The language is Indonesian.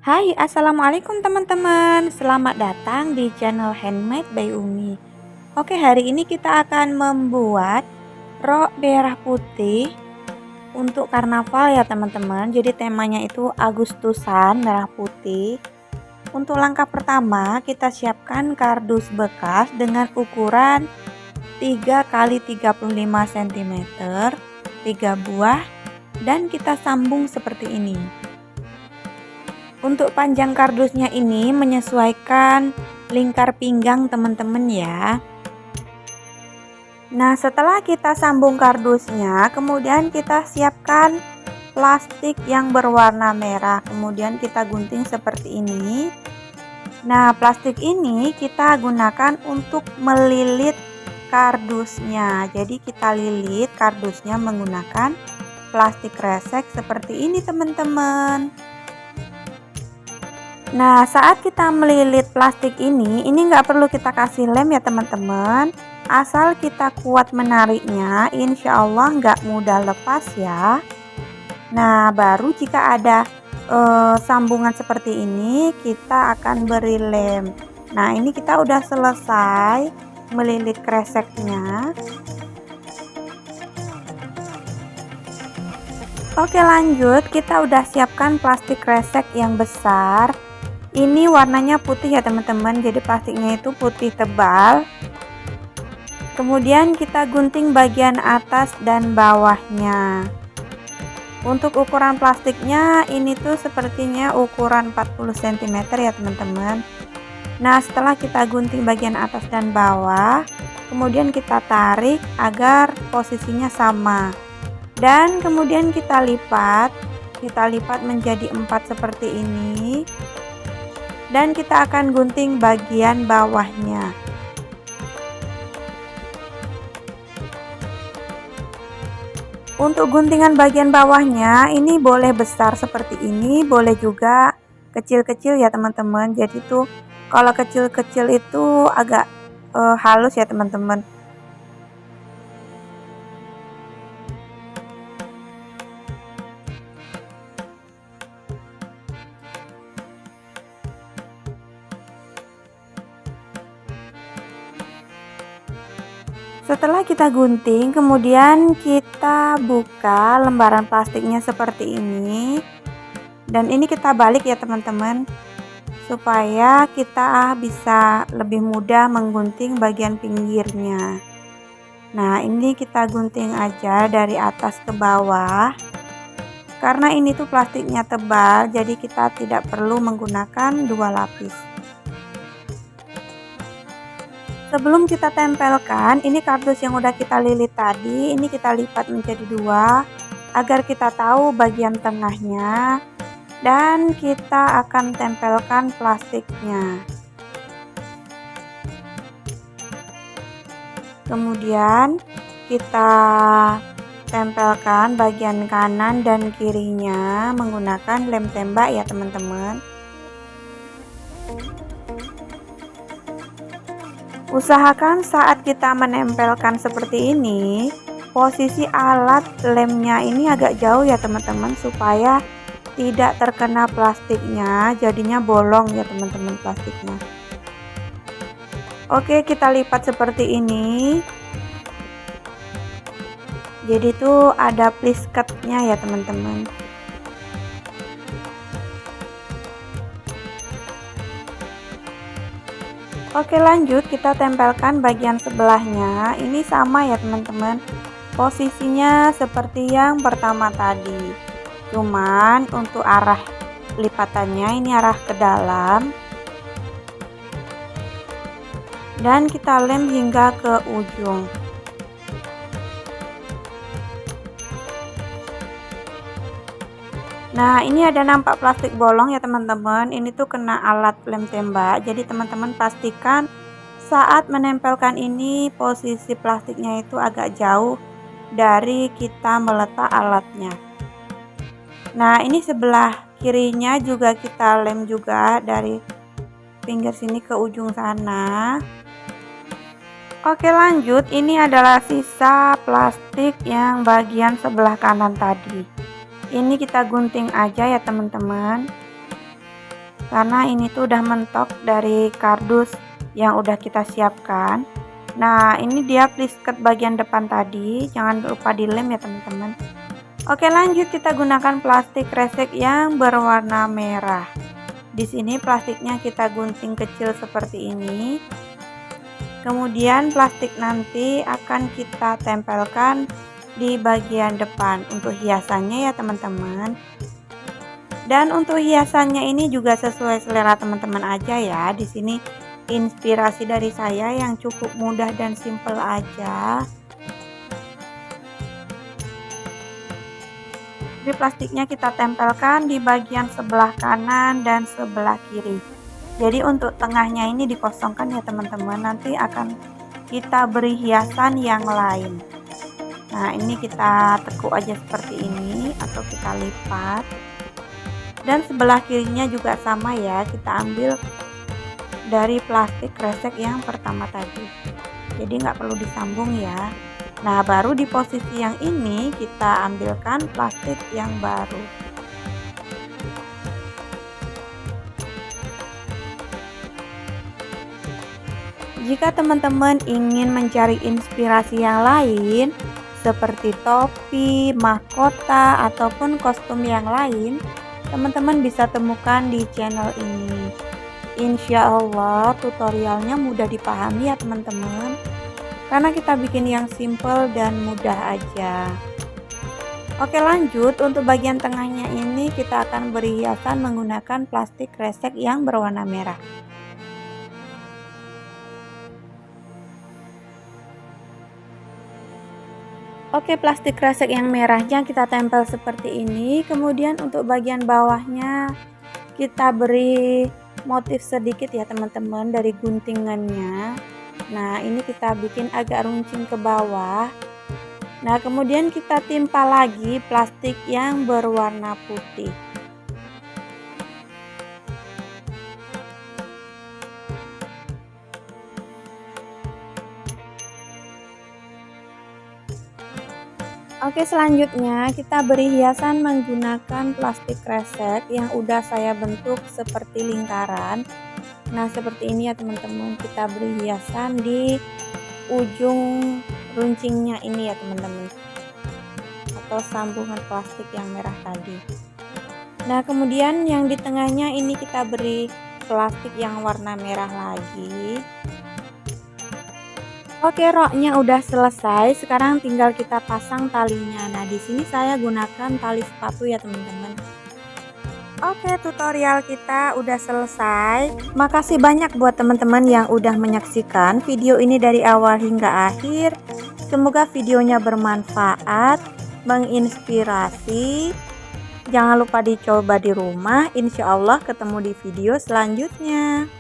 Hai, assalamualaikum teman-teman. Selamat datang di channel Handmade by Umi. Oke, hari ini kita akan membuat rok merah putih untuk karnaval ya teman-teman. Jadi temanya itu Agustusan merah putih. Untuk langkah pertama, kita siapkan kardus bekas dengan ukuran 3 kali 35 cm, 3 buah, dan kita sambung seperti ini. Untuk panjang kardusnya ini menyesuaikan lingkar pinggang teman-teman ya. Nah, setelah kita sambung kardusnya, kemudian kita siapkan plastik yang berwarna merah, kemudian kita gunting seperti ini. Nah, plastik ini kita gunakan untuk melilit kardusnya. Jadi kita lilit kardusnya menggunakan plastik kresek seperti ini teman-teman. Nah, saat kita melilit plastik ini nggak perlu kita kasih lem ya teman-teman. Asal kita kuat menariknya, insya Allah nggak mudah lepas ya. Nah, baru jika ada sambungan seperti ini, kita akan beri lem. Nah, ini kita udah selesai melilit kreseknya. Oke, lanjut, kita udah siapkan plastik kresek yang besar. Ini warnanya putih ya teman-teman, jadi plastiknya itu putih tebal. Kemudian kita gunting bagian atas dan bawahnya. Untuk ukuran plastiknya ini tuh sepertinya ukuran 40 cm ya teman-teman. Nah, setelah kita gunting bagian atas dan bawah, kemudian kita tarik agar posisinya sama. Dan kemudian kita lipat menjadi 4 seperti ini. Dan kita akan gunting bagian bawahnya. Untuk guntingan bagian bawahnya ini boleh besar seperti ini, boleh juga kecil-kecil ya teman-teman. Jadi tuh kalau kecil-kecil itu agak halus ya teman-teman. Setelah kita gunting, kemudian kita buka lembaran plastiknya seperti ini. Dan ini kita balik ya teman-teman, supaya kita bisa lebih mudah menggunting bagian pinggirnya. Nah, ini kita gunting aja dari atas ke bawah. Karena ini tuh plastiknya tebal, jadi kita tidak perlu menggunakan 2 lapis. Sebelum kita tempelkan, ini kardus yang udah kita lilit tadi, ini kita lipat menjadi 2 agar kita tahu bagian tengahnya, dan kita akan tempelkan plastiknya. Kemudian kita tempelkan bagian kanan dan kirinya menggunakan lem tembak ya teman-teman. Usahakan saat kita menempelkan seperti ini, posisi alat lemnya ini agak jauh ya teman-teman, supaya tidak terkena plastiknya, jadinya bolong ya teman-teman plastiknya. Oke, kita lipat seperti ini. Jadi tuh ada plisketnya ya teman-teman. Oke, lanjut kita tempelkan bagian sebelahnya. Ini sama ya teman-teman, posisinya seperti yang pertama tadi, cuman untuk arah lipatannya ini arah ke dalam, dan kita lem hingga ke ujung. Nah, ini ada nampak plastik bolong ya teman-teman, ini tuh kena alat lem tembak. Jadi teman-teman pastikan saat menempelkan ini posisi plastiknya itu agak jauh dari kita meletak alatnya. Nah, ini sebelah kirinya juga kita lem juga dari pinggir sini ke ujung sana. Oke, lanjut, ini adalah sisa plastik yang bagian sebelah kanan tadi. Ini kita gunting aja ya teman-teman. karena ini tuh udah mentok dari kardus yang udah kita siapkan. Nah, ini dia plisket bagian depan tadi, jangan lupa dilem ya teman-teman. Oke, lanjut kita gunakan plastik kresek yang berwarna merah. Di sini plastiknya kita gunting kecil seperti ini. Kemudian plastik nanti akan kita tempelkan di bagian depan untuk hiasannya ya teman-teman. Dan untuk hiasannya ini juga sesuai selera teman-teman aja ya. Di sini inspirasi dari saya yang cukup mudah dan simple aja. Di plastiknya kita tempelkan di bagian sebelah kanan dan sebelah kiri. Jadi untuk tengahnya ini dikosongkan ya teman-teman, nanti akan kita beri hiasan yang lain. Nah, ini kita tekuk aja seperti ini atau kita lipat. Dan sebelah kirinya juga sama ya, kita ambil dari plastik kresek yang pertama tadi. Jadi nggak perlu disambung ya. Nah, baru di posisi yang ini kita ambilkan plastik yang baru. Jika teman-teman ingin mencari inspirasi yang lain, seperti topi, mahkota, ataupun kostum yang lain, teman-teman bisa temukan di channel ini. Insya Allah tutorialnya mudah dipahami ya teman-teman, karena kita bikin yang simple dan mudah aja. Oke, lanjut untuk bagian tengahnya ini kita akan beri hiasan menggunakan plastik kresek yang berwarna merah. Oke, plastik kresek yang merahnya kita tempel seperti ini. Kemudian untuk bagian bawahnya kita beri motif sedikit ya teman-teman dari guntingannya. Nah, ini kita bikin agak runcing ke bawah. Nah, kemudian kita timpa lagi plastik yang berwarna putih. Oke, selanjutnya kita beri hiasan menggunakan plastik kresek yang udah saya bentuk seperti lingkaran. Nah, seperti ini ya teman-teman, kita beri hiasan di ujung runcingnya ini ya teman-teman, atau sambungan plastik yang merah tadi. Nah, kemudian yang di tengahnya ini kita beri plastik yang warna merah lagi. Oke, roknya udah selesai. Sekarang tinggal kita pasang talinya. Nah, di sini saya gunakan tali sepatu ya, teman-teman. Oke, tutorial kita udah selesai. Makasih banyak buat teman-teman yang udah menyaksikan video ini dari awal hingga akhir. Semoga videonya bermanfaat, menginspirasi. Jangan lupa dicoba di rumah. Insya Allah ketemu di video selanjutnya.